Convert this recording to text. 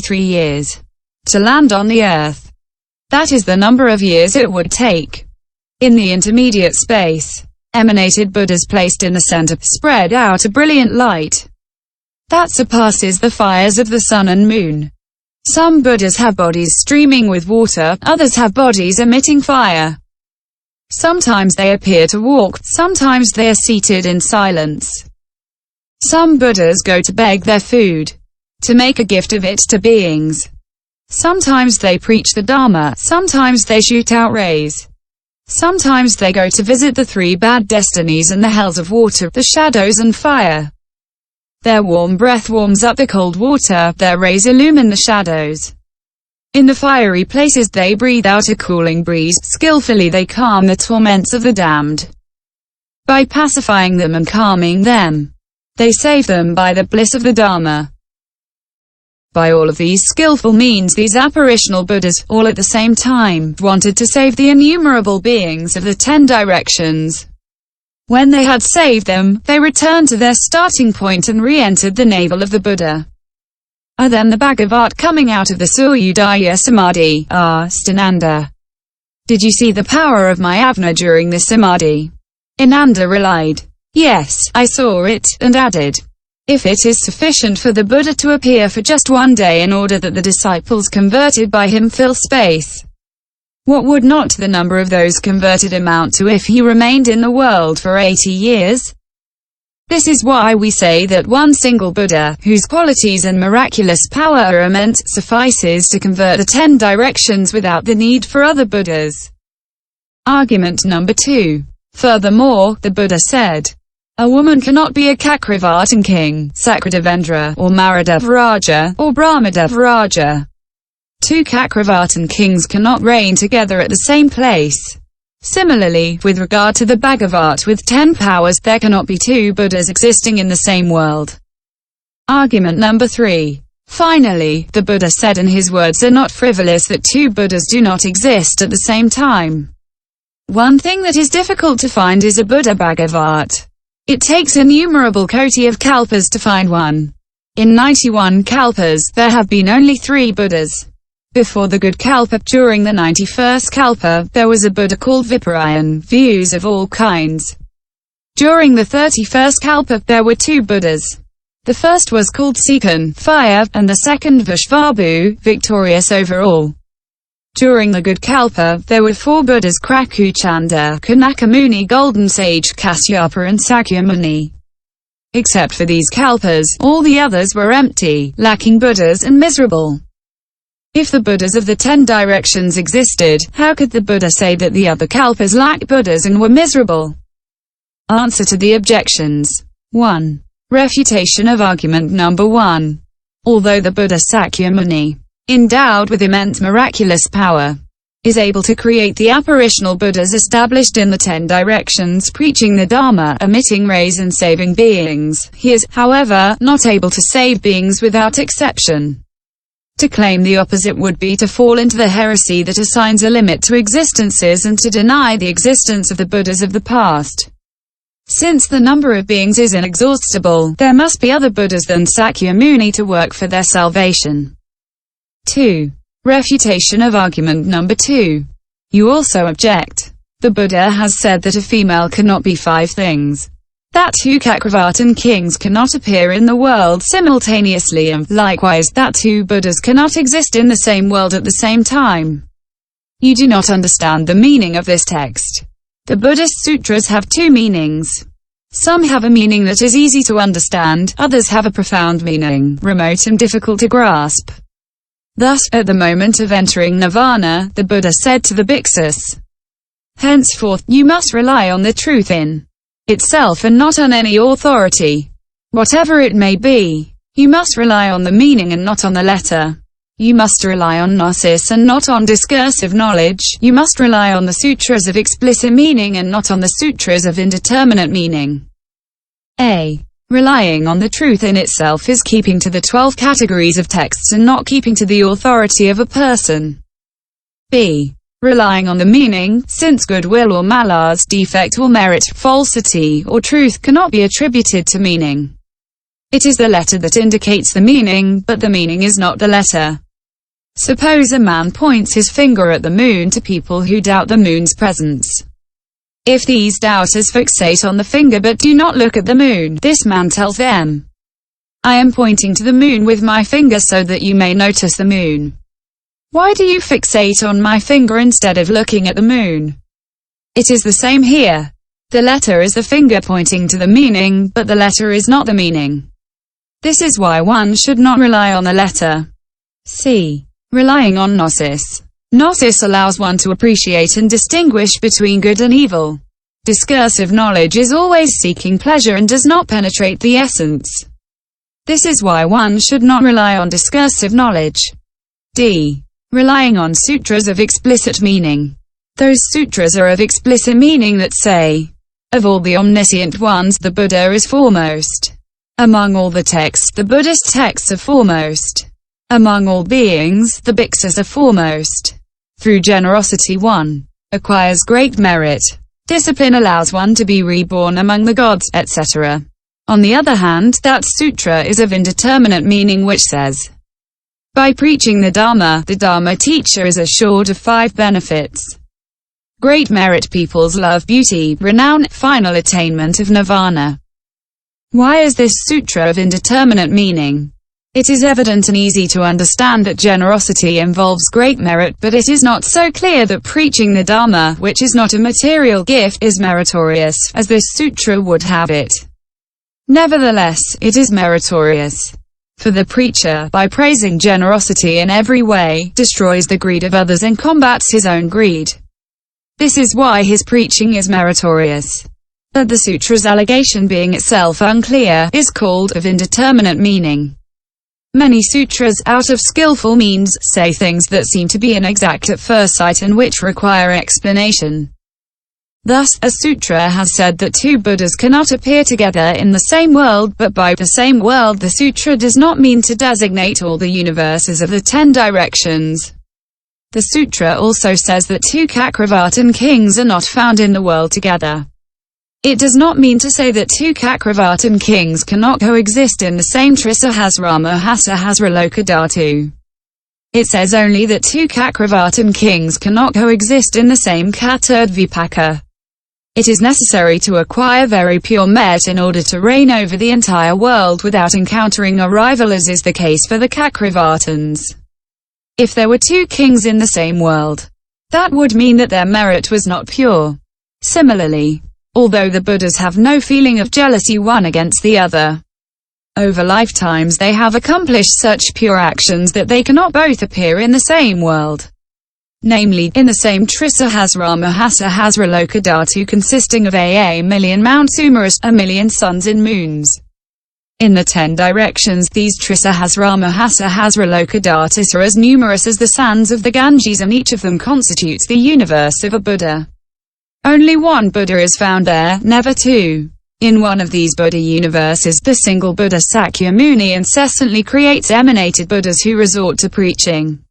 3 years to land on the earth. That is the number of years it would take. In the intermediate space, emanated Buddhas placed in the center, spread out a brilliant light that surpasses the fires of the sun and moon. Some Buddhas have bodies streaming with water, others have bodies emitting fire. Sometimes they appear to walk, sometimes they are seated in silence. Some Buddhas go to beg their food, to make a gift of it to beings. Sometimes they preach the Dharma, sometimes they shoot out rays. Sometimes they go to visit the 3 bad destinies and the hells of water, the shadows and fire. Their warm breath warms up the cold water, their rays illumine the shadows. In the fiery places they breathe out a cooling breeze, skillfully they calm the torments of the damned. By pacifying them and calming them, they save them by the bliss of the Dharma. By all of these skillful means these apparitional Buddhas, all at the same time, wanted to save the innumerable beings of the 10 directions. When they had saved them, they returned to their starting point and re-entered the navel of the Buddha. Then the Bhagavat coming out of the Suryodaya Samadhi, asked Ananda, "Did you see the power of my Avna during this Samadhi?" Ananda replied, "Yes, I saw it," and added, "If it is sufficient for the Buddha to appear for just one day in order that the disciples converted by him fill space, what would not the number of those converted amount to if he remained in the world for 80 years? This is why we say that one single Buddha, whose qualities and miraculous power are immense, suffices to convert the 10 directions without the need for other Buddhas." Argument number 2. Furthermore, the Buddha said, "A woman cannot be a cakravartin king, Sakradevendra, or Maradeva Raja, or Brahmadeva Raja. 2 cakravartin kings cannot reign together at the same place." Similarly, with regard to the Bhagavat with 10 powers, there cannot be 2 Buddhas existing in the same world. Argument number 3. Finally, the Buddha said and his words are not frivolous that 2 Buddhas do not exist at the same time. One thing that is difficult to find is a Buddha Bhagavat. It takes innumerable koti of kalpas to find one. In 91 kalpas, there have been only 3 Buddhas. Before the good kalpa, during the 91st kalpa, there was a Buddha called Viparayan, views of all kinds. During the 31st kalpa, there were 2 Buddhas. The first was called Sekan, fire, and the second Vishvabhu, victorious over all. During the good kalpa, there were 4 Buddhas: Krakuchanda, Kanakamuni, Golden Sage, Kasyapa and Sakyamuni. Except for these kalpas, all the others were empty, lacking Buddhas and miserable. If the Buddhas of the 10 directions existed, how could the Buddha say that the other kalpas lacked Buddhas and were miserable? Answer to the objections. 1. Refutation of argument number 1. Although the Buddha Sakyamuni, endowed with immense miraculous power, is able to create the apparitional Buddhas established in the 10 directions, preaching the Dharma, emitting rays and saving beings, he is, however, not able to save beings without exception. To claim the opposite would be to fall into the heresy that assigns a limit to existences and to deny the existence of the Buddhas of the past. Since the number of beings is inexhaustible, there must be other Buddhas than Sakyamuni to work for their salvation. 2. Refutation of argument number 2. You also object. The Buddha has said that a female cannot be 5 things. That 2 cakravartin kings cannot appear in the world simultaneously, and likewise that 2 Buddhas cannot exist in the same world at the same time. You do not understand the meaning of this text. The Buddhist sutras have 2 meanings. Some have a meaning that is easy to understand, others have a profound meaning, remote and difficult to grasp. Thus, at the moment of entering nirvana, the Buddha said to the bhiksus, "Henceforth, you must rely on the truth in itself and not on any authority, whatever it may be. You must rely on the meaning and not on the letter. You must rely on gnosis and not on discursive knowledge. You must rely on the sutras of explicit meaning and not on the sutras of indeterminate meaning." A. Relying on the truth in itself is keeping to the 12 categories of texts and not keeping to the authority of a person. B. Relying on the meaning, since goodwill or malas, defect or merit, falsity or truth cannot be attributed to meaning. It is the letter that indicates the meaning, but the meaning is not the letter. Suppose a man points his finger at the moon to people who doubt the moon's presence. If these doubters fixate on the finger but do not look at the moon, this man tells them, I am pointing to the moon with my finger so that you may notice the moon. Why do you fixate on my finger instead of looking at the moon? It is the same here. The letter is the finger pointing to the meaning, but the letter is not the meaning. This is why one should not rely on the letter. C. Relying on gnosis. Gnosis allows one to appreciate and distinguish between good and evil. Discursive knowledge is always seeking pleasure and does not penetrate the essence. This is why one should not rely on discursive knowledge. D. Relying on sutras of explicit meaning. Those sutras are of explicit meaning that say, of all the omniscient ones, the Buddha is foremost. Among all the texts, the Buddhist texts are foremost. Among all beings, the bhiksus are foremost. Through generosity one acquires great merit. Discipline allows one to be reborn among the gods, etc. On the other hand, that sutra is of indeterminate meaning which says, by preaching the Dharma teacher is assured of 5 benefits. Great merit, people's love, beauty, renown, final attainment of nirvana. Why is this sutra of indeterminate meaning? It is evident and easy to understand that generosity involves great merit, but it is not so clear that preaching the Dharma, which is not a material gift, is meritorious, as this sutra would have it. Nevertheless, it is meritorious. For the preacher, by praising generosity in every way, destroys the greed of others and combats his own greed. This is why his preaching is meritorious. But the sutra's allegation, being itself unclear, is called of indeterminate meaning. Many sutras, out of skillful means, say things that seem to be inexact at first sight and which require explanation. Thus, a sutra has said that 2 Buddhas cannot appear together in the same world, but by the same world the sutra does not mean to designate all the universes of the 10 directions. The sutra also says that 2 cakravartin kings are not found in the world together. It does not mean to say that 2 cakravartin kings cannot coexist in the same TreatiseGreat. It says only that 2 cakravartin kings cannot coexist in the same cakravartin. It is necessary to acquire very pure merit in order to reign over the entire world without encountering a rival, as is the case for the cakravartins. If there were 2 kings in the same world, that would mean that their merit was not pure. Similarly, although the Buddhas have no feeling of jealousy one against the other, over lifetimes they have accomplished such pure actions that they cannot both appear in the same world. Namely, in the same TreatiseGreat consisting of a million Mount Sumerus, a million suns in moons. In the 10 directions, these TreatiseGreat are as numerous as the sands of the Ganges, and each of them constitutes the universe of a Buddha. Only 1 Buddha is found there, never 2. In one of these Buddha universes, the single Buddha Sakyamuni incessantly creates emanated Buddhas who resort to preaching.